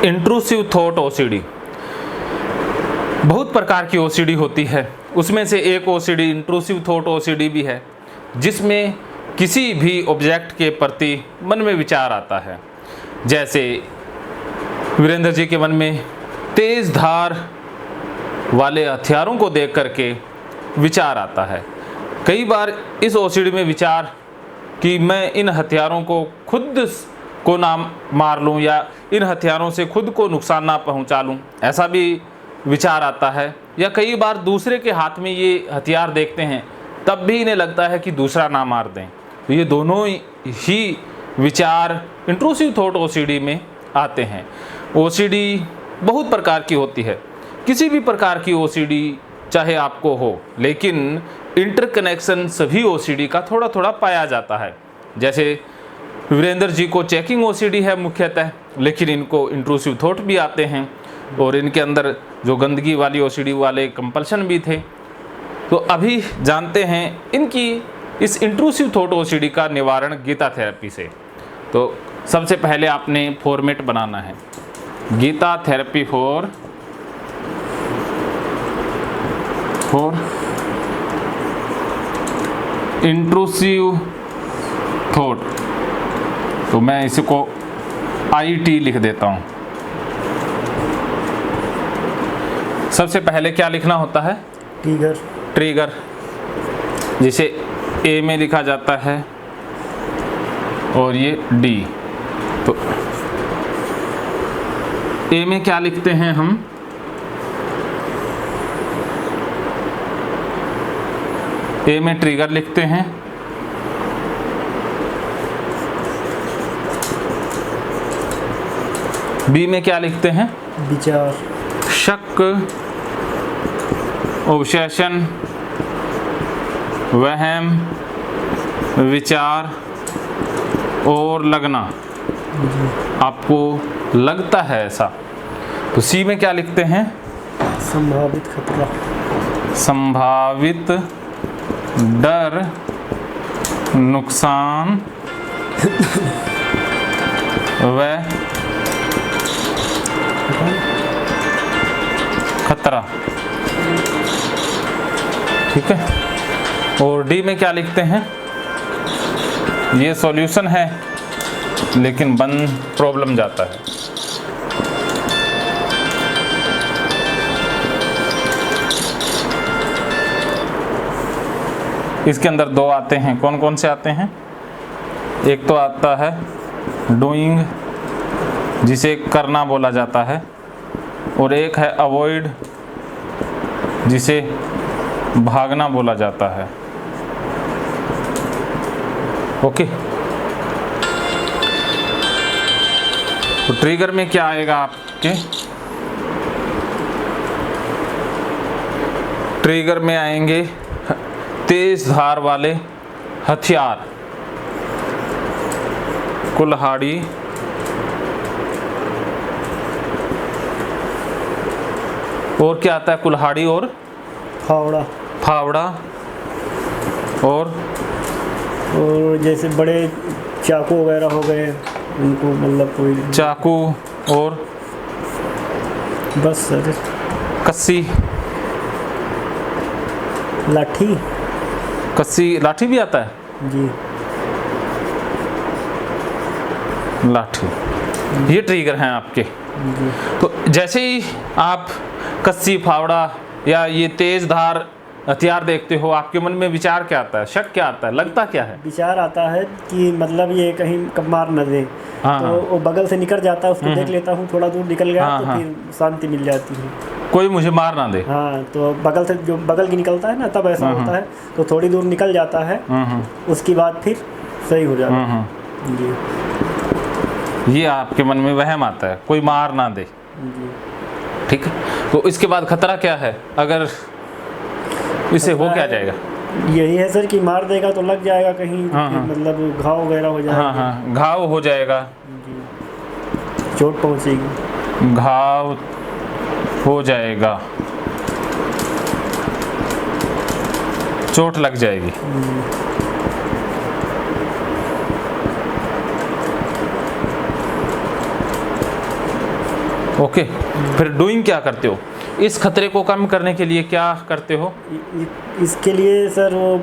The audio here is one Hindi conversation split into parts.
Intrusive thought OCD. बहुत प्रकार की ओसीडी होती है, उसमें से एक ओसीडी इंट्रूसिव थॉट ओसीडी भी है, जिसमें किसी भी ऑब्जेक्ट के प्रति मन में विचार आता है। जैसे वीरेंद्र जी के मन में तेज धार वाले हथियारों को देख करके विचार आता है। कई बार इस ओसीडी में विचार कि मैं इन हथियारों को खुद को ना मार लूं या इन हथियारों से खुद को नुकसान ना पहुंचा लूं, ऐसा भी विचार आता है। या कई बार दूसरे के हाथ में ये हथियार देखते हैं तब भी इन्हें लगता है कि दूसरा ना मार दें। तो ये दोनों ही विचार इंट्रूसिव थॉट ओसीडी में आते हैं। ओसीडी बहुत प्रकार की होती है, किसी भी प्रकार की ओसीडी चाहे आपको हो, लेकिन इंटरकनेक्शन सभी ओसीडी का थोड़ा थोड़ा पाया जाता है। जैसे वीरेंद्र जी को चेकिंग ओसीडी है मुख्यतः, लेकिन इनको इंट्रूसिव थॉट भी आते हैं और इनके अंदर जो गंदगी वाली ओसीडी वाले कंपल्शन भी थे। तो अभी जानते हैं इनकी इस इंट्रूसिव थॉट ओसीडी का निवारण गीता थेरेपी से। तो सबसे पहले आपने फॉर्मेट बनाना है, Gita therapy for intrusive thought. तो मैं इसको IT लिख देता हूँ। सबसे पहले क्या लिखना होता है? ट्रिगर, जिसे A में लिखा जाता है और ये D। तो A में क्या लिखते हैं हम? A में ट्रिगर लिखते हैं, B में क्या लिखते हैं? विचार, शक, ऑब्सेशन, वहम, विचार और लगना। आपको लगता है ऐसा। तो C में क्या लिखते हैं? संभावित खतरा, संभावित डर, नुकसान व खतरा। ठीक है। और D में क्या लिखते हैं? ये सॉल्यूशन है लेकिन बन प्रॉब्लम जाता है। इसके अंदर दो आते हैं, कौन कौन से आते हैं? एक तो आता है डूइंग, जिसे करना बोला जाता है, और एक है अवॉइड, जिसे भागना बोला जाता है। ओके। तो ट्रिगर में क्या आएगा आपके? ट्रिगर में आएंगे तेज धार वाले हथियार, कुल्हाड़ी, और क्या आता है? कुल्हाड़ी और फावड़ा और जैसे बड़े चाकू वगैरह हो गए उनको, मतलब कोई चाकू और बस सर, कस्सी, लाठी, कस्सी, लाठी भी आता है जी, लाठी। ये ट्रिगर हैं आपके जी। तो जैसे ही आप कस्सी, फावड़ा या ये तेज धार हथियार देखते हो, आपके मन में विचार क्या आता है? शक क्या आता है? लगता क्या है? विचार आता है कि मतलब ये कहीं कब मार न दे। हाँ, तो हाँ। वो बगल से निकल जाता है, उसको देख लेता हूँ, थोड़ा दूर निकल गया हाँ, तो हाँ। फिर शांति मिल जाती है। कोई मुझे मार ना दे। हाँ, तो बगल से जो बगल की निकलता है ना, तब ऐसा होता है। तो थोड़ी दूर निकल जाता है, उसकी बाद फिर सही हो जाता है जी। ये आपके मन में वहम आता है, कोई मार ना दे जी। ठीक है। तो इसके बाद खतरा क्या है? अगर इसे हो क्या जाएगा? यही है सर कि मार देगा तो लग जाएगा कहीं, मतलब घाव वगैरह हो जाएगा। हाँ हाँ, घाव हो जाएगा जी, चोट पहुंचेगी, घाव हो जाएगा, चोट लग जाएगी। ओके, फिर डूइंग क्या करते हो? इस खतरे को कम करने के लिए क्या करते हो? इसके लिए सर वो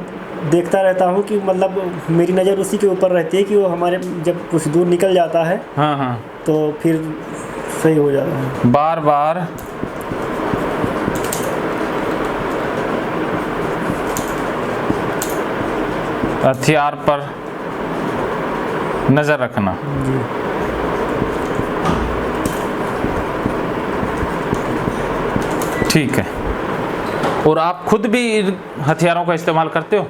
देखता रहता हूँ कि मतलब मेरी नज़र उसी के ऊपर रहती है कि वो हमारे जब कुछ दूर निकल जाता है हाँ हाँ, तो फिर सही हो जाता है। बार बार हथियार पर नजर रखना। ठीक है। और आप खुद भी इन हथियारों का इस्तेमाल करते हो?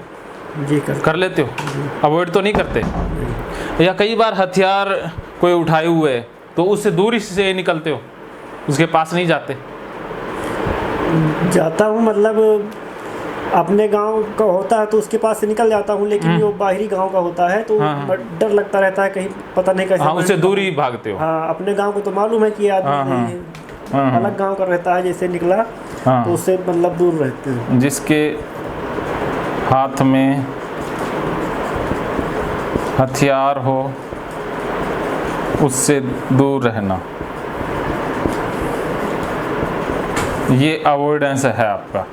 जी कर लेते हो? अवॉइड तो नहीं करते? या कई बार हथियार कोई उठाए हुए है तो उससे दूरी से निकलते हो, उसके पास नहीं जाते? जाता हूँ, मतलब अपने गांव का होता है तो उसके पास से निकल जाता हूँ, लेकिन वो बाहरी गांव का होता है तो डर लगता रहता है कहीं पता नहीं कैसे। हाँ, उससे दूरी भागते हो? हाँ, अपने गांव को तो मालूम है कि आदमी अलग गांव का रहता है, जैसे निकला तो उससे मतलब दूर रहते हैं। जिसके हाथ में हथियार हो उससे दूर रहना, ये अवॉइडेंस है आपका।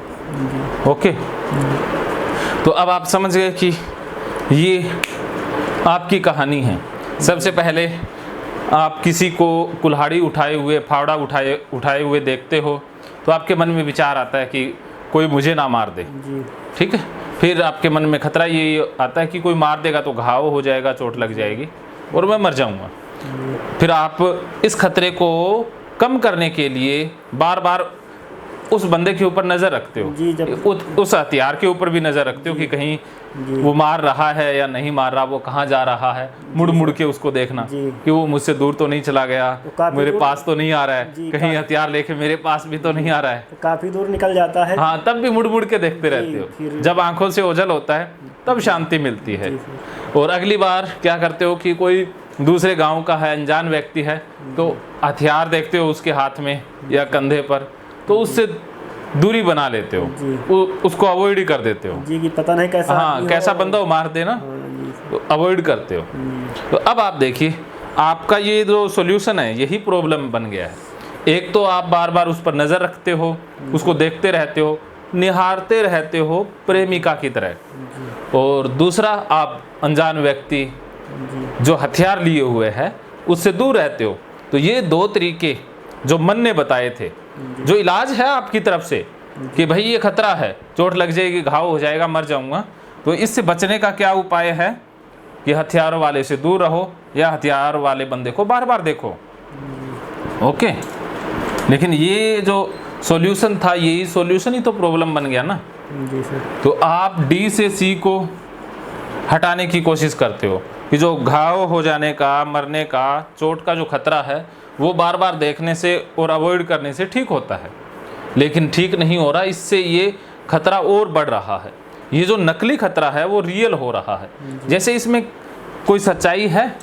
ओके, तो अब आप समझ गए कि ये आपकी कहानी है। सबसे पहले आप किसी को कुल्हाड़ी उठाए हुए, फावड़ा उठाए हुए देखते हो तो आपके मन में विचार आता है कि कोई मुझे ना मार दे। ठीक है। फिर आपके मन में खतरा ये आता है कि कोई मार देगा तो घाव हो जाएगा, चोट लग जाएगी और मैं मर जाऊंगा। फिर आप इस खतरे को कम करने के लिए बार बार उस बंदे के ऊपर नज़र रखते हो, उस हथियार के ऊपर भी नज़र रखते हो कि कहीं वो मार रहा है या नहीं मार रहा, वो कहाँ जा रहा है, मुड़ मुड़ के उसको देखना कि वो मुझसे दूर तो नहीं चला गया, मेरे पास तो नहीं आ रहा है, कहीं हथियार लेके मेरे पास भी तो नहीं आ रहा है। तो काफ़ी दूर निकल जाता है। हाँ, तब भी मुड़ मुड़ के देखते रहते हो। जब आंखों से ओझल होता है तब शांति मिलती है। और अगली बार क्या करते हो कि कोई दूसरे गाँव का है, अनजान व्यक्ति है, तो हथियार देखते हो उसके हाथ में या कंधे पर, तो उससे दूरी बना लेते हो, उसको अवॉइड ही कर देते हो जी, कि पता नहीं कैसा, हाँ, कैसा बंदा हो, मार देना, तो अवॉइड करते हो। तो अब आप देखिए, आपका ये जो सॉल्यूशन है यही प्रॉब्लम बन गया है। एक तो आप बार बार उस पर नज़र रखते हो, उसको देखते रहते हो, निहारते रहते हो प्रेमिका की तरह, और दूसरा आप अनजान व्यक्ति जो हथियार लिए हुए है उससे दूर रहते हो। तो ये दो तरीके जो मन ने बताए थे, जो इलाज है आपकी तरफ से कि भाई ये खतरा है, चोट लग जाएगी, घाव हो जाएगा, मर जाऊंगा, तो इससे बचने का क्या उपाय है कि हथियारों वाले से दूर रहो या हथियार वाले बंदे को बार बार देखो। ओके, लेकिन ये जो सॉल्यूशन था, यही सॉल्यूशन ही तो प्रॉब्लम बन गया ना। जी सर। तो आप डी से सी को हटाने की कोशिश करते हो कि जो घाव हो जाने का, मरने का, चोट का जो खतरा है वो बार बार देखने से और अवॉइड करने से ठीक होता है, लेकिन ठीक नहीं हो रहा। इससे ये खतरा और बढ़ रहा है। ये जो नकली खतरा है वो रियल हो रहा है। जैसे इसमें कोई सच्चाई है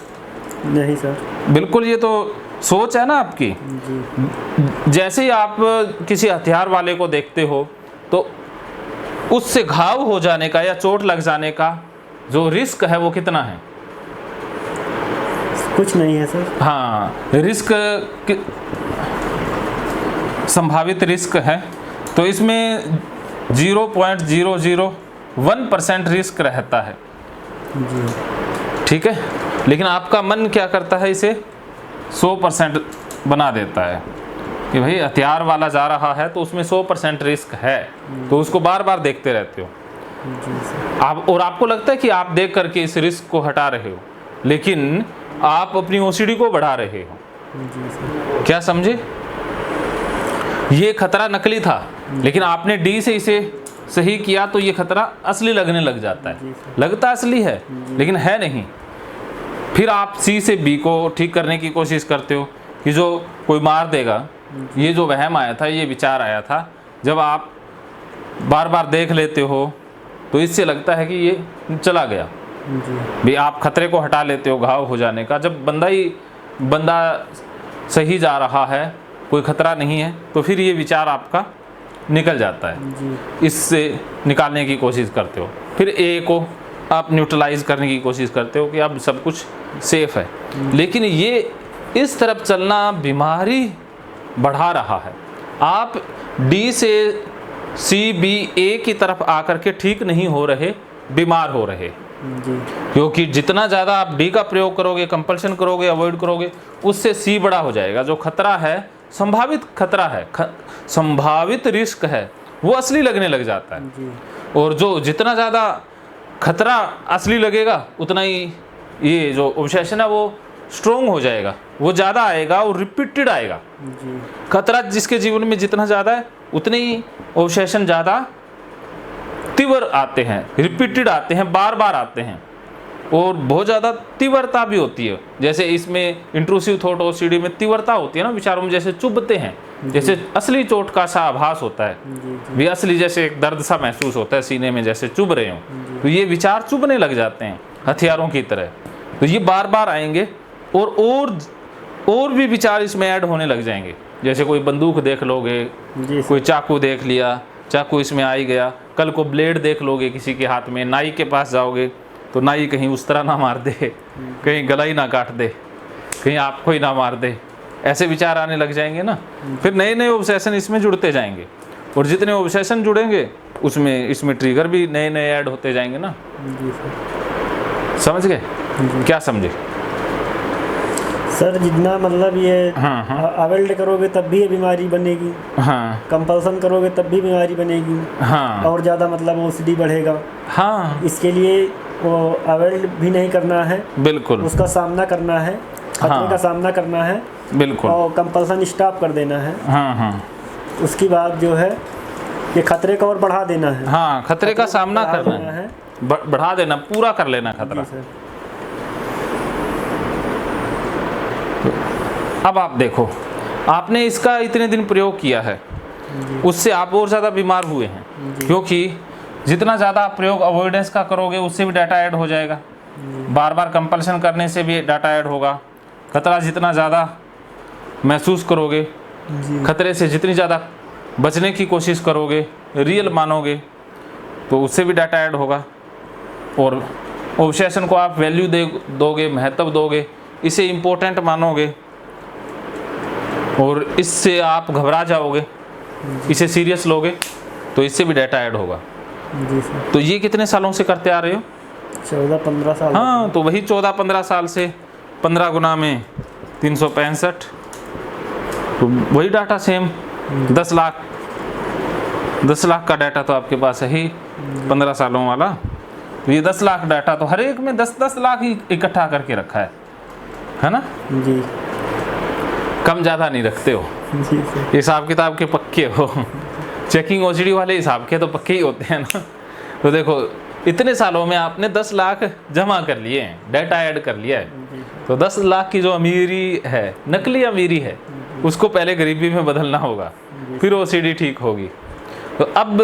नहीं सर, बिल्कुल, ये तो सोच है ना आपकी। जैसे ही आप किसी हथियार वाले को देखते हो तो उससे घाव हो जाने का या चोट लग जाने का जो रिस्क है वो कितना है? कुछ नहीं है सर। हाँ, रिस्क संभावित रिस्क है तो इसमें 0.001% रिस्क रहता है। ठीक है, लेकिन आपका मन क्या करता है, इसे 100% बना देता है कि भाई हथियार वाला जा रहा है तो उसमें 100% रिस्क है, तो उसको बार बार देखते रहते हो आप, और आपको लगता है कि आप देख करके इस रिस्क को हटा रहे हो, लेकिन आप अपनी ओसीडी को बढ़ा रहे हो। क्या समझे? ये खतरा नकली था, लेकिन आपने डी से इसे सही किया तो ये खतरा असली लगने लग जाता है। लगता असली है लेकिन है नहीं। फिर आप सी से बी को ठीक करने की कोशिश करते हो कि जो कोई मार देगा, ये जो वहम आया था, ये विचार आया था, जब आप बार बार देख लेते हो तो इससे लगता है कि ये चला गया। भी आप खतरे को हटा लेते हो घाव हो जाने का। जब बंदा सही जा रहा है, कोई खतरा नहीं है, तो फिर ये विचार आपका निकल जाता है, इससे निकालने की कोशिश करते हो। फिर ए को आप न्यूट्रलाइज करने की कोशिश करते हो कि अब सब कुछ सेफ है। लेकिन ये इस तरफ चलना बीमारी बढ़ा रहा है। आप डी से सी बी ए की तरफ आकर के ठीक नहीं हो रहे, बीमार हो रहे। जी क्योंकि जितना ज़्यादा आप डी का प्रयोग करोगे, कंपल्शन करोगे, अवॉइड करोगे, उससे सी बड़ा हो जाएगा। जो खतरा है, संभावित खतरा है, संभावित रिस्क है, वो असली लगने लग जाता है। जी और जो जितना ज़्यादा खतरा असली लगेगा, उतना ही ये जो ऑब्सेशन है वो स्ट्रोंग हो जाएगा, वो ज़्यादा आएगा और रिपीटेड आएगा। जी खतरा जिसके जीवन में जितना ज़्यादा है, उतने ही ऑब्सेशन ज़्यादा तीव्र आते हैं, रिपीटेड आते हैं, बार बार आते हैं, और बहुत ज़्यादा तीव्रता भी होती है। जैसे इसमें इंट्रूसिव थॉट ओसीडी में तीव्रता होती है ना, विचारों में जैसे चुभते हैं, जैसे असली चोट का सा आभास होता है, भी असली जैसे एक दर्द सा महसूस होता है सीने में, जैसे चुभ रहे हो। तो ये विचार चुभने लग जाते हैं हथियारों की तरह। तो ये बार बार आएंगे और भी विचार इसमें ऐड होने लग जाएंगे। जैसे कोई बंदूक देख लोगे, जी कोई चाकू देख लिया, चाकू इसमें आ ही गया। कल को ब्लेड देख लोगे किसी के हाथ में, नाई के पास जाओगे तो नाई कहीं उस तरह ना मार दे, कहीं गला ही ना काट दे, कहीं आपको ही ना मार दे, ऐसे विचार आने लग जाएंगे ना। फिर नए नए ऑब्सेशन इसमें जुड़ते जाएंगे, और जितने ऑब्सेशन जुड़ेंगे उसमें इसमें ट्रिगर भी नए नए ऐड होते जाएंगे ना। जी समझ गए? क्या समझे? सर जितना मतलब ये हाँ अवेल्ड करोगे तब भी ये बीमारी बनेगी, हाँ कंपल्सन करोगे तब भी बीमारी बनेगी, हाँ और ज़्यादा मतलब ओसीडी बढ़ेगा। हाँ, इसके लिए वो अवेल्ड भी नहीं करना है, बिल्कुल उसका सामना करना है, खतरे हाँ। का सामना करना है, बिल्कुल, और कंपल्सन स्टॉप कर देना है। हाँ हाँ उसकी बाद जो है ये खतरे को और बढ़ा देना है। हाँ, खतरे का सामना बढ़ा करना देना है, बढ़ा देना, पूरा कर लेना खतरा। जी सर। अब आप देखो, आपने इसका इतने दिन प्रयोग किया है, उससे आप और ज़्यादा बीमार हुए हैं, क्योंकि जितना ज़्यादा आप प्रयोग अवॉइडेंस का करोगे उससे भी डाटा ऐड हो जाएगा, बार बार कंपल्शन करने से भी डाटा ऐड होगा। खतरा जितना ज़्यादा महसूस करोगे, खतरे से जितनी ज़्यादा बचने की कोशिश करोगे, रियल मानोगे, तो उससे भी डाटा ऐड होगा। और ऑब्सेशन को आप वैल्यू दोगे, महत्व दोगे, इसे इम्पोर्टेंट मानोगे, और इससे आप घबरा जाओगे, इसे सीरियस लोगे, तो इससे भी डाटा ऐड होगा। जी सर। तो ये कितने सालों से करते आ रहे हो? 14-15 साल। हाँ, तो वही 14-15 साल से 15 गुना में 365, तो वही डाटा सेम 10 लाख का डाटा तो आपके पास है ही 15 सालों वाला। तो ये 10 लाख डाटा तो हर एक में 10-10 लाख ही इकट्ठा करके रखा है ना? जी कम ज़्यादा नहीं रखते हो, जी सर। हिसाब किताब के पक्के हो। चेकिंग ओसीडी वाले हिसाब के तो पक्के ही होते हैं ना। तो देखो, इतने सालों में आपने 10 लाख जमा कर लिए हैं, डाटा ऐड कर लिया है। तो 10 लाख की जो अमीरी है, नकली अमीरी है, उसको पहले गरीबी में बदलना होगा, फिर ओसीडी ठीक होगी। तो अब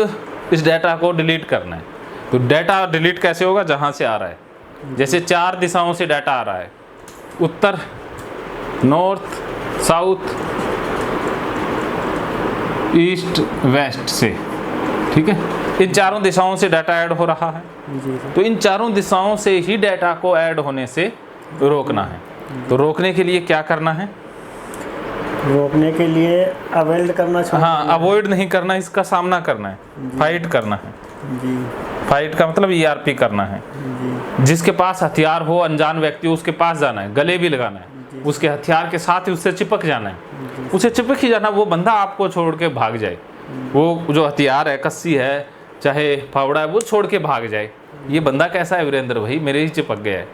इस डाटा को डिलीट करना है। तो डाटा डिलीट कैसे होगा? जहाँ से आ रहा है, जैसे 4 दिशाओं से डाटा आ रहा है, उत्तर, नॉर्थ, साउथ, ईस्ट, वेस्ट से, ठीक है? इन चारों दिशाओं से डाटा ऐड हो रहा है। जी सर। तो इन चारों दिशाओं से ही डाटा को ऐड होने से रोकना है। तो रोकने के लिए क्या करना है? रोकने के लिए अवेल्ड करना चाहिए। हाँ, अवॉइड नहीं करना, इसका सामना करना है, फाइट करना है। जी फाइट का मतलब ईआरपी करना है। जी जिसके पास हथियार हो, अनजान व्यक्ति, उसके पास जाना है, गले भी लगाना है, उसके हथियार के साथ ही उससे चिपक जाना है, उसे चिपक ही जाना। वो बंदा आपको छोड़ के भाग जाए, वो जो हथियार है, कस्सी है, चाहे फावड़ा है, वो छोड़ के भाग जाए। ये बंदा कैसा है वीरेंद्र भाई, मेरे ही चिपक गया है।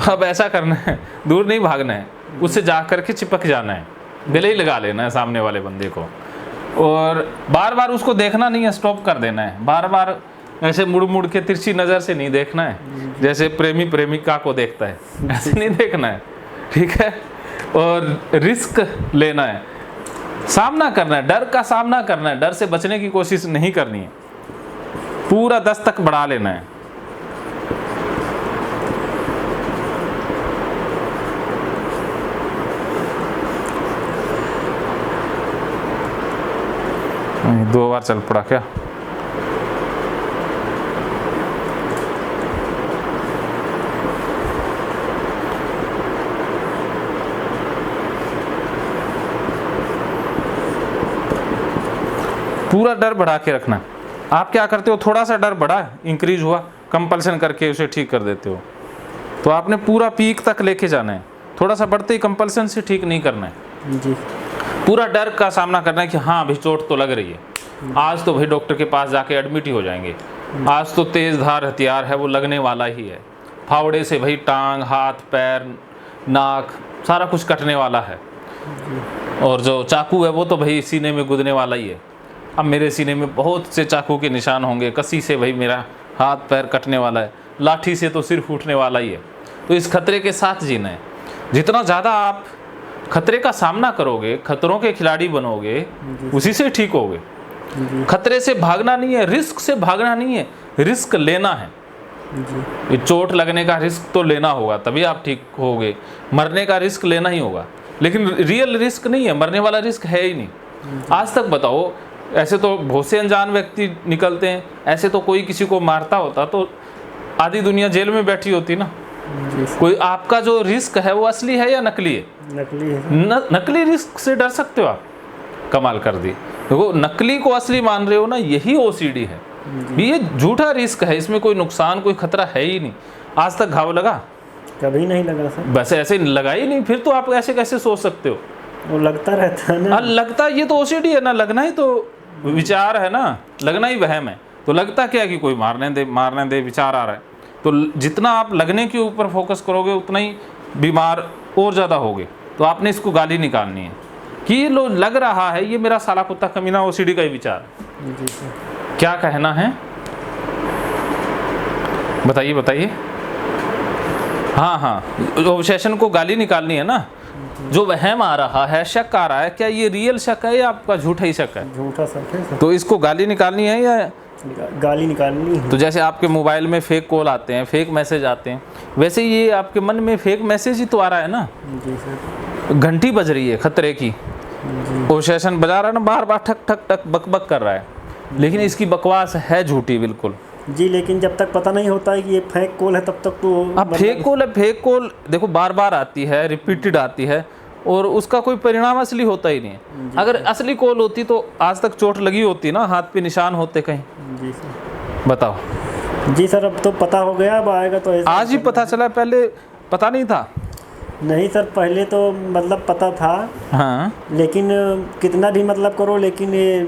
अब ऐसा करना है, दूर नहीं भागना है, उससे जा करके चिपक जाना है, गले ही लगा लेना है सामने वाले बंदे को, और बार बार उसको देखना नहीं है, स्टॉप कर देना है। बार बार ऐसे मुड़ मुड़ के तिरछी नज़र से नहीं देखना है, जैसे प्रेमी प्रेमिका को देखता है, ऐसे नहीं देखना है, ठीक है? और रिस्क लेना है, सामना करना है, डर का सामना करना है, डर से बचने की कोशिश नहीं करनी है, पूरा 10 तक बढ़ा लेना है। नहीं, 2 बार चल पड़ा क्या? पूरा डर बढ़ा के रखना। आप क्या करते हो, थोड़ा सा डर बढ़ा, इंक्रीज हुआ, कंपल्सन करके उसे ठीक कर देते हो। तो आपने पूरा पीक तक लेके जाना है, थोड़ा सा बढ़ते ही कंपल्सन से ठीक नहीं करना है। जी। पूरा डर का सामना करना है कि हाँ भाई चोट तो लग रही है, आज तो भाई डॉक्टर के पास जाके एडमिट ही हो जाएंगे, आज तो तेज धार हथियार है वो लगने वाला ही है, फावड़े से भाई टांग, हाथ, पैर, नाक सारा कुछ कटने वाला है, और जो चाकू है वो तो भाई सीने में गुदने वाला ही है। अब मेरे सीने में बहुत से चाकू के निशान होंगे, कसी से भाई मेरा हाथ पैर कटने वाला है, लाठी से तो सिर फूटने वाला ही है। तो इस खतरे के साथ जीना है। जितना ज़्यादा आप खतरे का सामना करोगे, खतरों के खिलाड़ी बनोगे, उसी से ठीक होगे। खतरे से भागना नहीं है, रिस्क से भागना नहीं है, रिस्क लेना है। ये चोट लगने का रिस्क तो लेना होगा, तभी आप ठीक होगे। मरने का रिस्क लेना ही होगा, लेकिन रियल रिस्क नहीं है, मरने वाला रिस्क है ही नहीं। आज तक बताओ, ऐसे तो बहुत से अनजान व्यक्ति निकलते हैं, ऐसे तो कोई किसी को मारता होता तो आधी दुनिया जेल में बैठी होती ना। कोई आपका जो रिस्क है वो असली है या नकली है? नकली है। नकली रिस्क से डर सकते हो आप? कमाल कर दी। देखो, नकली को असली मान रहे हो ना, यही ओसीडी है। ये झूठा रिस्क है, इसमें कोई नुकसान, कोई खतरा है ही नहीं। आज तक घाव लगा? कभी नहीं लगा सर। बस ऐसे लगा ही नहीं, फिर तो आप ऐसे कैसे सोच सकते हो? वो लगता रहता है ना। लगता, ये तो ओसीडी है ना, लगना ही तो विचार है ना, लगना ही वहम है। तो लगता क्या कि कोई मारने दे विचार आ रहा है। तो जितना आप लगने के ऊपर फोकस करोगे उतना ही बीमार और ज़्यादा होगे। तो आपने इसको गाली निकालनी है कि ये लो लग रहा है, ये मेरा साला कुत्ता कमीना ओसीडी का ही विचार। जी सर। क्या कहना है, बताइए बताइए। हाँ हाँ, ऑब्सेशन को गाली निकालनी है ना। जो वहम आ रहा है, शक आ रहा है, क्या ये रियल शक है या आपका झूठा ही शक है? झूठा शक है सर। तो इसको गाली निकालनी है या गाली निकालनी है। तो जैसे आपके मोबाइल में फेक कॉल आते हैं, फेक मैसेज आते हैं, वैसे ये आपके मन में फेक मैसेज ही तो आ रहा है ना। जी सर। घंटी बज रही है खतरे की, ऑब्सेशन बजा रहा है ना, बार बार ठक ठक ठक बक बक कर रहा है, लेकिन इसकी बकवास है झूठी बिल्कुल। जी, लेकिन जब तक पता नहीं होता है कि ये फेक कॉल है, तब तक तो अब फेक कॉल है, फेक कॉल देखो बार बार आती है, रिपीटेड आती है, और उसका कोई परिणाम असली होता ही नहीं है। अगर असली कॉल होती तो आज तक चोट लगी होती ना, हाथ पे निशान होते कहीं। जी सर। बताओ। जी सर, अब तो पता हो गया, अब आएगा तो ऐसा। आज ही पता चला, पहले पता नहीं था? नहीं सर, पहले तो मतलब पता था। हाँ, लेकिन कितना भी मतलब करो, लेकिन ये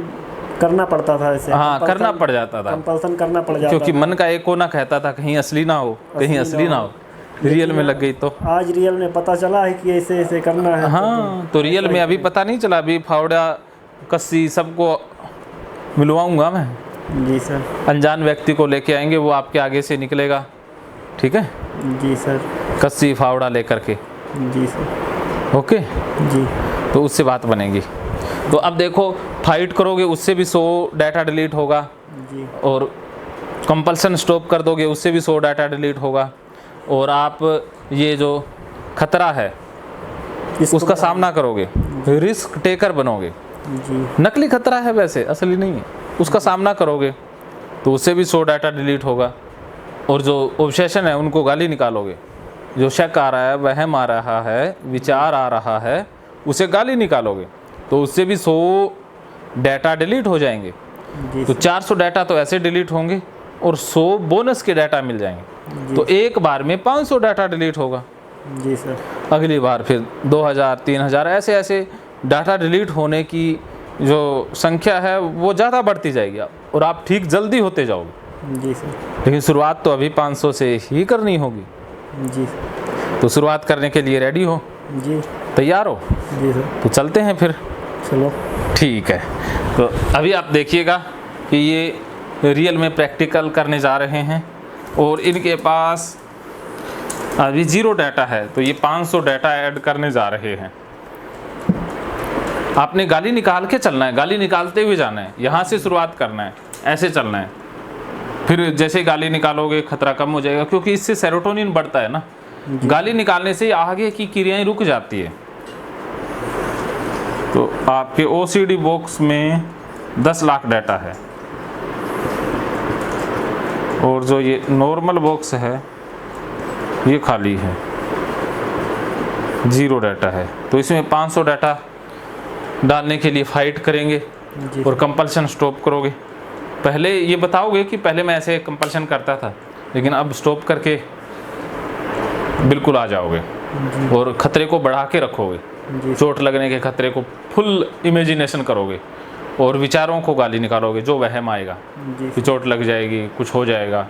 करना पड़ता था ऐसे। हाँ, करना पड़ जाता था, कंपल्सन करना पड़ जाता क्योंकि मन का एक कोना कहता था कहीं असली ना हो, कहीं असली ना हो। रियल में लग गई तो आज रियल में पता चला है कि ऐसे ऐसे करना है। हाँ, तो रियल में अभी पता नहीं चला। अभी फावड़ा, कस्सी सबको मिलवाऊंगा मैं। जी सर। अनजान व्यक्ति को लेके आएंगे, वो आपके आगे से निकलेगा, ठीक है? जी सर। कस्सी फावड़ा लेकर के। जी सर। ओके जी। तो उससे बात बनेगी। तो अब देखो, फाइट करोगे उससे भी 100 डाटा डिलीट होगा, जी। और कंपल्सन स्टॉप कर दोगे उससे भी 100 डाटा डिलीट होगा, और आप ये जो खतरा है उसका सामना करोगे, रिस्क टेकर बनोगे। जी। नकली खतरा है वैसे, असली नहीं है, उसका सामना करोगे तो उससे भी 100 डाटा डिलीट होगा, और जो ऑब्सेशन है उनको गाली निकालोगे, जो शक आ रहा है, वहम आ रहा है, विचार आ रहा है, उसे गाली निकालोगे तो उससे भी 100 डाटा डिलीट हो जाएंगे। तो 400 डाटा तो ऐसे डिलीट होंगे और 100 बोनस के डाटा मिल जाएंगे। तो एक बार में 500 डाटा डिलीट होगा। जी सर। अगली बार फिर 2000, 3000, ऐसे ऐसे डाटा डिलीट होने की जो संख्या है वो ज़्यादा बढ़ती जाएगी, और आप ठीक जल्दी होते जाओगे। जी सर। लेकिन शुरुआत तो अभी 500 से ही करनी होगी। जी। तो शुरुआत करने के लिए रेडी हो? जी। तैयार हो? जी सर। तो चलते हैं फिर। चलो ठीक है। तो अभी आप देखिएगा कि ये रियल में प्रैक्टिकल करने जा रहे हैं, और इनके पास अभी 0 डाटा है, तो ये 500 डाटा ऐड करने जा रहे हैं। आपने गाली निकाल के चलना है, गाली निकालते हुए जाना है, यहाँ से शुरुआत करना है, ऐसे चलना है। फिर जैसे गाली निकालोगे खतरा कम हो जाएगा, क्योंकि इससे सेरोटोनिन बढ़ता है ना। गाली निकालने से आगे की क्रियाएं रुक जाती है। तो आपके ओसीडी बॉक्स में 10 लाख डाटा है, और जो ये नॉर्मल बॉक्स है ये खाली है, 0 डाटा है। तो इसमें 500 डाटा डालने के लिए फाइट करेंगे, जी। और कंपल्शन स्टॉप करोगे। पहले ये बताओगे कि पहले मैं ऐसे कंपल्शन करता था, लेकिन अब स्टॉप करके बिल्कुल आ जाओगे और खतरे को बढ़ा के रखोगे। जी। चोट लगने के खतरे को फुल इमेजिनेशन करोगे और विचारों को गाली निकालोगे, जो वहम आएगा जी कि चोट लग जाएगी, कुछ हो जाएगा,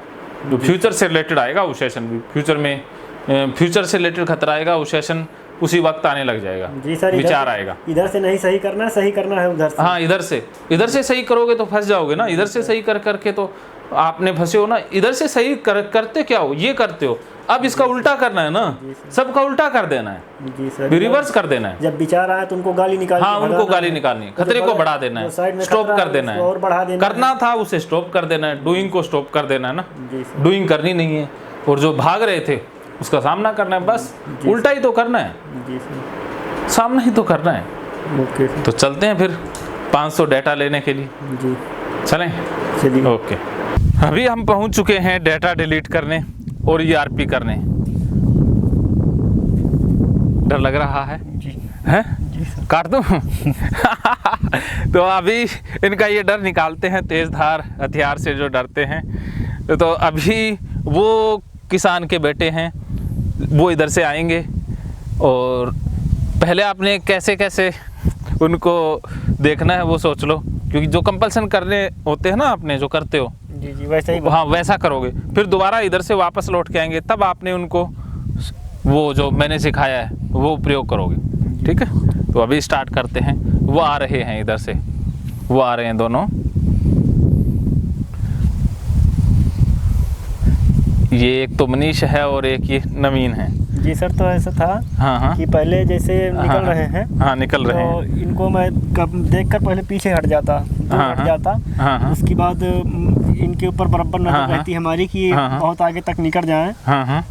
जो फ्यूचर से रिलेटेड आएगा वो सेशन भी, फ्यूचर में फ्यूचर से रिलेटेड खतरा आएगा, वो सेशन उसी वक्त आने लग जाएगा। जी सर, विचार आएगा, इधर से नहीं सही करना है, सही करना है उधर से। हाँ इधर से सही करोगे तो फंस जाओगे ना। इधर से सही करके तो आपने फंसे हो ना। इधर से सही करते क्या हो, ये करते हो, अब इसका उल्टा करना है ना, सबका उल्टा कर देना है, जी सर, रिवर्स कर देना है। जब विचार आए तो उनको गाली निकालनी, हाँ उनको गाली निकालनी है, खतरे को बढ़ा देना है, स्टॉप कर देना है, और बढ़ा देना करना था उसे स्टॉप कर देना है, डूइंग को स्टॉप कर देना है ना। जी सर। डूइंग करनी नहीं है, और जो भाग रहे थे उसका सामना करना है, बस उल्टा ही तो करना है, जी सर, सामना ही तो करना है। Okay sir. तो चलते हैं फिर 500 डाटा लेने के लिए, जी चलें? चलिए। ओके, अभी हम पहुंच चुके हैं डाटा डिलीट करने और ERP करने। डर लग रहा है? जी हैं? जी सर। काट दूं? तो अभी इनका ये डर निकालते हैं, तेजधार हथियार से जो डरते हैं। तो अभी वो किसान के बेटे हैं, वो इधर से आएंगे और पहले आपने कैसे कैसे उनको देखना है वो सोच लो, क्योंकि जो कंपल्सन करने होते हैं ना आपने जो करते हो, जी जी वैसा ही। हाँ वैसा करोगे, फिर दोबारा इधर से वापस लौट के आएंगे, तब आपने उनको वो जो मैंने सिखाया है वो प्रयोग करोगे, ठीक है? तो अभी स्टार्ट करते हैं। वो आ रहे हैं इधर से, वो आ रहे हैं दोनों, ये एक तो मनीष है और एक ये नवीन है। जी सर, तो ऐसा था हाँ हाँ कि पहले जैसे निकल रहे हैं, हाँ निकल रहे तो हैं, इनको मैं देखकर पहले पीछे हट जाता, हाँ, हट हाँ, जाता। हाँ उसके बाद इनके ऊपर बराबर नजर हाँ, रहती हमारी कि हाँ, हाँ, बहुत आगे तक निकल जाएं, हाँ हाँ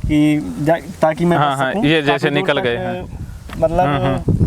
ताकि मैं हाँ, बच हाँ, सकूं। ये जैसे काफी दूर निकल तक, गए हैं। मतलब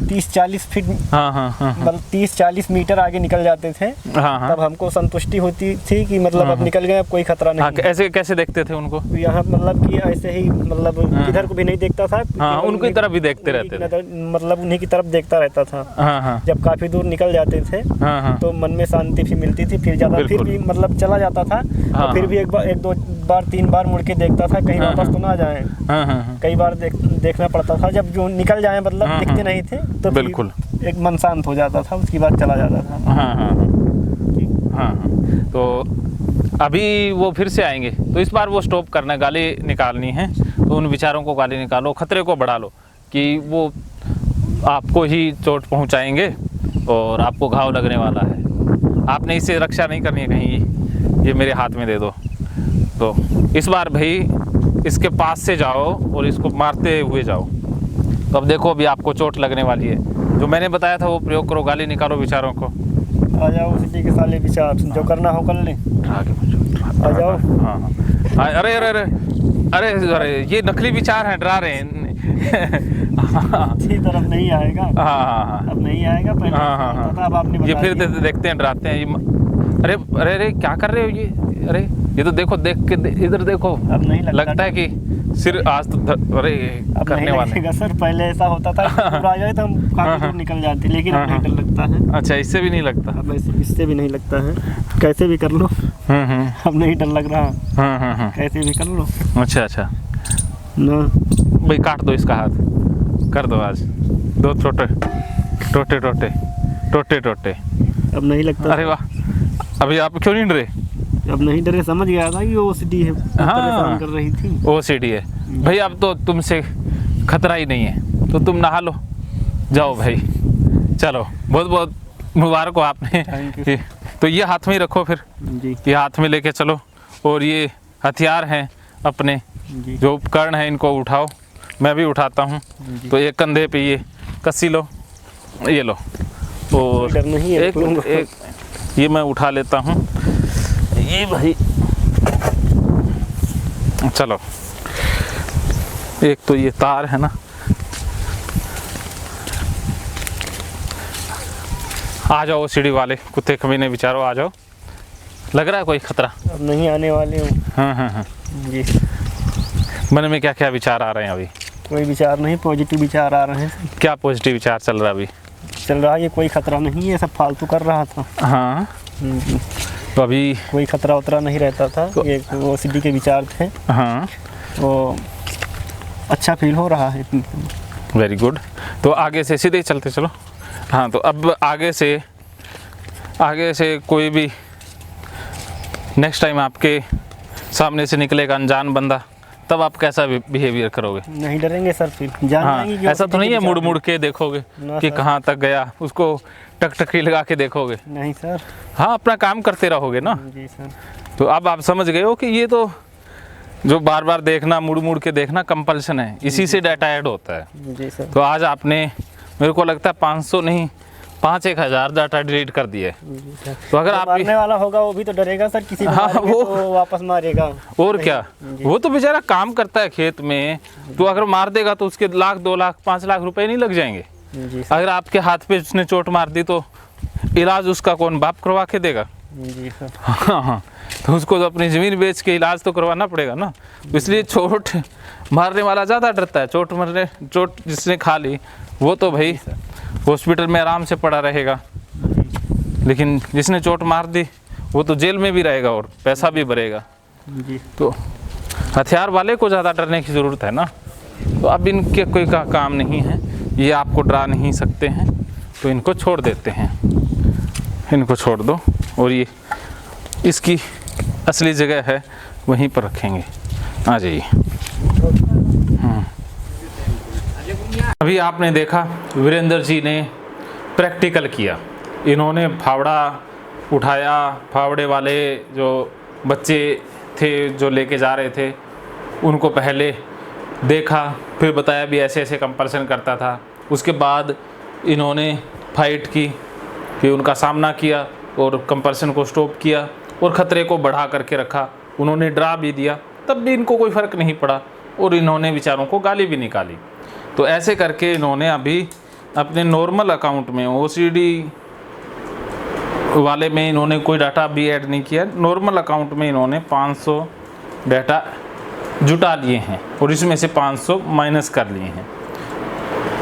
30-40 फीट, हाँ हाँ हाँ मतलब 30-40 मीटर आगे निकल जाते थे। हाँ हाँ तब हमको संतुष्टि होती थी कि मतलब अब निकल गए, अब कोई खतरा हाँ। नहीं। ऐसे कैसे देखते थे उनको? यहाँ मतलब कि ऐसे ही, मतलब इधर को भी नहीं देखता था, हाँ केवल उनकी तरफ भी देखते उन्हीं रहते की थे, मतलब उन्हीं की तरफ देखता रहता था। हाँ हाँ जब काफी दूर निकल जाते थे हाँ हाँ तो मन में शांति भी मिलती थी, फिर ज्यादा फिर बिल्कुल। भी मतलब चला जाता था। हाँ, तो फिर भी एक बार, 1-2 बार 3 बार मुड़ के देखता था, कहीं हाँ, वापस तो ना जाए। हाँ हाँ कई बार देखना पड़ता था, जब जो निकल जाए मतलब हाँ, दिखते हाँ, नहीं थे तो फिर बिल्कुल। एक मन शांत हो जाता था, उसके बाद चला जाता था। हाँ हाँ हाँ हाँ। तो अभी वो फिर से आएंगे, तो इस बार वो स्टॉप करना है, गाली निकालनी है, तो उन विचारों को गाली निकालो, खतरे को बढ़ा लो कि वो आपको ही चोट पहुंचाएंगे और आपको घाव लगने वाला है। आपने इससे रक्षा नहीं करनी है कहीं, ये मेरे हाथ में दे दो। तो इस बार भाई इसके पास से जाओ और इसको मारते हुए जाओ। तो अब देखो अभी आपको चोट लगने वाली है, जो मैंने बताया था वो प्रयोग करो, गाली निकालो विचारों को। आ जाओ उसी के साले विचार, जो करना हो कर ले। आगे आ जाओ। हाँ हाँ। अरे अरे अरे अरे अरे ये नकली विचार हैं, डरा रहे हैं। अच्छी तरफ नहीं आएगा। हाँ हाँ हाँ अब नहीं आएगा, पहले हाँ हाँ आता था, अब आपने ये बता फिर दिया। देखते हैं, डराते हैं ये। अरे अरे अरे क्या कर रहे हो ये? अरे ये तो देखो, देख के इधर देखो, अब नहीं लगता है कि सिर आज तो अरे अब करने नहीं वाले। लगेगा सर, पहले ऐसा होता था कि आ जाए तो हम काफी दूर निकल जाते, लेकिन अब नहीं डर लगता है। अच्छा, इससे भी नहीं लगता? अब इससे भी नहीं लगता है, कैसे भी कर लो, अब नहीं डर लग रहा, कैसे भी कर लो। अच्छा अच्छा ना भाई, काट दो इसका हाथ, कर दो आज 2 छोटे टोटे टोटे टोटे टोटे। अब नहीं लगता। अरे वाह, अभी आप क्यों नहीं डरे? अब नहीं डरे, समझ गया था कि वो OCD है, परेशान कर रही थी। OCD है भाई, अब तो तुमसे खतरा ही नहीं है, तो तुम नहा लो, जाओ भाई, चलो। बहुत बहुत मुबारक हो आपने। Thank you. तो ये हाथ में ही रखो फिर, जी ये हाथ में लेके चलो, और ये हथियार हैं अपने, जी जो उपकरण हैं इनको उठाओ, मैं भी उठाता हूँ। तो एक कंधे पे ये कस्सी लो, ये लो, और डर नहीं है, एक ये मैं उठा लेता हूँ, ये भाई चलो। एक तो ये तार है ना, आ जाओ सीढ़ी वाले कुत्ते कमीने विचारो, आ जाओ। लग रहा है कोई खतरा? अब नहीं आने वाले हूँ। हाँ जी, मन में क्या क्या विचार आ रहे हैं अभी? कोई विचार नहीं, पॉजिटिव विचार आ रहे हैं। क्या पॉजिटिव विचार चल रहा है अभी? चल रहा है, ये कोई खतरा नहीं है, सब फालतू कर रहा था। हाँ, तो अभी कोई खतरा उतरा नहीं रहता था, ये OCD के विचार थे। हाँ, तो अच्छा फील हो रहा है। Very good. तो आगे से सीधे चलते चलो। हाँ, तो अब आगे से कोई भी नेक्स्ट टाइम आपके सामने से निकलेगा अनजान बंदा, तब आप कैसा बिहेवियर करोगे? नहीं डरेंगे सर, फिर जान हाँ, जाएंगे कि ऐसा तो नहीं है विचार मुड़ के देखोगे ना कि सर। कहाँ तक गया, उसको टकटकी लगा के देखोगे? नहीं सर। हाँ, अपना काम करते रहोगे ना। जी सर। तो अब आप समझ गए हो कि ये तो जो बार बार देखना, मुड़ के देखना कंपल्सन है, इसी से डाटा ऐड होता है। जी सर। तो आज आपने, मेरे को लगता है 500 नहीं 5-1000 डाटा डिलीट कर दिए। तो अगर आप मारने वाला होगा वो भी तो डरेगा सर, किसी को हाँ, मारेंगे तो वापस मारेगा। और क्या, वो तो बेचारा काम करता है खेत में, तो अगर मार देगा तो उसके 1 लाख 2 लाख 5 लाख रुपए नहीं लग जाएंगे? जी सर। अगर आपके हाथ पे उसने चोट मार दी तो इलाज उसका कौन बाप करवा के देगा? जी सर। हाँ, तो उसको तो अपनी ज़मीन बेच के इलाज तो करवाना पड़ेगा ना। तो इसलिए चोट मारने वाला ज़्यादा डरता है। चोट जिसने खा ली वो तो भाई हॉस्पिटल में आराम से पड़ा रहेगा, लेकिन जिसने चोट मार दी वो तो जेल में भी रहेगा और पैसा भी भरेगा। जी। तो हथियार वाले को ज़्यादा डरने की ज़रूरत है ना। तो अब इनके कोई का काम नहीं है, ये आपको डरा नहीं सकते हैं, तो इनको छोड़ देते हैं। इनको छोड़ दो और ये इसकी असली जगह है वहीं पर रखेंगे। आ जाइए। अभी आपने देखा वीरेंद्र जी ने प्रैक्टिकल किया। इन्होंने फावड़ा उठाया, फावड़े वाले जो बच्चे थे जो लेके जा रहे थे उनको पहले देखा, फिर बताया भी ऐसे ऐसे कंपल्सन करता था। उसके बाद इन्होंने फाइट की, फिर उनका सामना किया और कंपल्सन को स्टॉप किया और ख़तरे को बढ़ा करके रखा। उन्होंने डरा भी दिया, तब भी इनको कोई फ़र्क नहीं पड़ा और इन्होंने बेचारों को गाली भी निकाली। तो ऐसे करके इन्होंने अभी अपने नॉर्मल अकाउंट में OCD वाले में इन्होंने कोई डाटा भी ऐड नहीं किया। नॉर्मल अकाउंट में इन्होंने 500 डाटा जुटा लिए हैं और इसमें से 500 माइनस कर लिए हैं।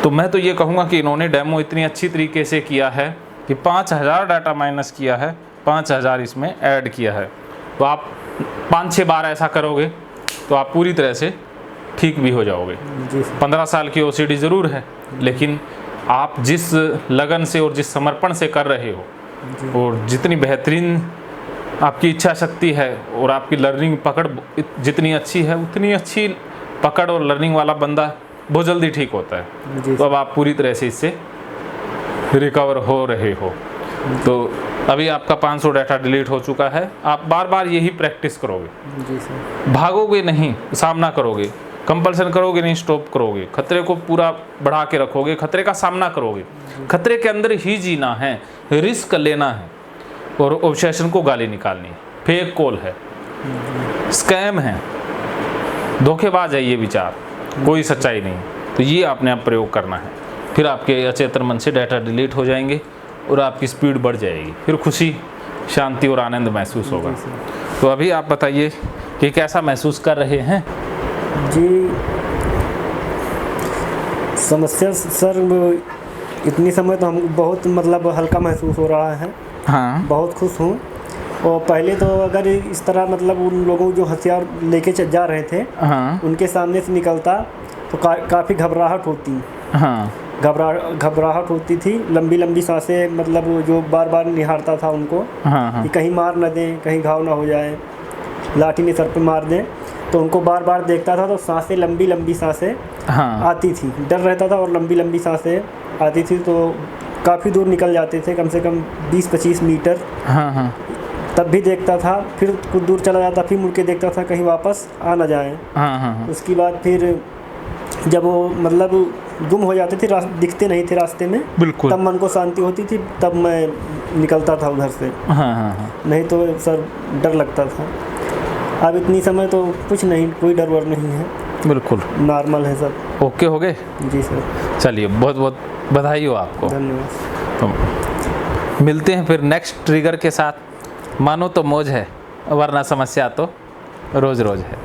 तो मैं तो ये कहूँगा कि इन्होंने डेमो इतनी अच्छी तरीके से किया है कि 5000 डाटा माइनस किया है, 5000 इसमें ऐड किया है। तो आप 5-6 बार ऐसा करोगे तो आप पूरी तरह से ठीक भी हो जाओगे। 15 साल की OCD ज़रूर है, लेकिन आप जिस लगन से और जिस समर्पण से कर रहे हो और जितनी बेहतरीन आपकी इच्छा शक्ति है और आपकी लर्निंग पकड़ जितनी अच्छी है, उतनी अच्छी पकड़ और लर्निंग वाला बंदा बहुत जल्दी ठीक होता है। तो अब आप पूरी तरह से इससे रिकवर हो रहे हो। तो अभी आपका 500 डाटा डिलीट हो चुका है। आप बार बार यही प्रैक्टिस करोगे। जी सर। भागोगे नहीं, सामना करोगे। कंपल्सन करोगे नहीं, स्टॉप करोगे। खतरे को पूरा बढ़ा के रखोगे, खतरे का सामना करोगे। खतरे के अंदर ही जीना है, रिस्क लेना है और ऑब्सेशन को गाली निकालनी है। फेक कॉल है, स्कैम है, धोखेबाज है ये विचार, कोई सच्चाई नहीं। तो ये आपने अब प्रयोग करना है, फिर आपके अचेतन मन से डाटा डिलीट हो जाएंगे और आपकी स्पीड बढ़ जाएगी। फिर खुशी, शांति और आनंद महसूस होगा। तो अभी आप बताइए कि कैसा महसूस कर रहे हैं? जी, समस्या सर इतनी समय तो हम बहुत मतलब हल्का महसूस हो रहा है। हाँ, बहुत खुश हूँ। और पहले तो अगर इस तरह मतलब उन लोगों जो हथियार लेके जा रहे थे, हाँ, उनके सामने से निकलता तो काफ़ी घबराहट होती। हाँ, घबराहट होती थी, लंबी लंबी सांसें, मतलब जो बार बार निहारता था उनको हाँ, हाँ, कि कहीं मार न दें, कहीं घाव ना हो जाए, लाठी ने सर पे मार दें। तो उनको बार बार देखता था तो सांसें, लंबी लंबी सांसें हाँ, आती थी, डर रहता था और लंबी लंबी सांसें आती थी। तो काफ़ी दूर निकल जाते थे, कम से कम 20-25 मीटर। हाँ, हाँ, तब भी देखता था, फिर कुछ दूर चला जाता, फिर मुड़ के देखता था कहीं वापस आ ना जाए। हाँ, हाँ, उसके बाद फिर जब वो मतलब गुम हो जाते थे, दिखते नहीं थे रास्ते में, बिल्कुल। तब मन को शांति होती थी, तब मैं निकलता था उधर से। हाँ, हाँ, हाँ, नहीं तो सर डर लगता था। अब इतनी समय तो कुछ नहीं, कोई डर वर नहीं है, बिल्कुल नॉर्मल है सब। ओके हो गए? जी सर। चलिए, बहुत बहुत बधाई हो आपको। धन्यवाद। तो मिलते हैं फिर नेक्स्ट ट्रिगर के साथ। मानो तो मौज है, वरना समस्या तो रोज़ रोज़ है।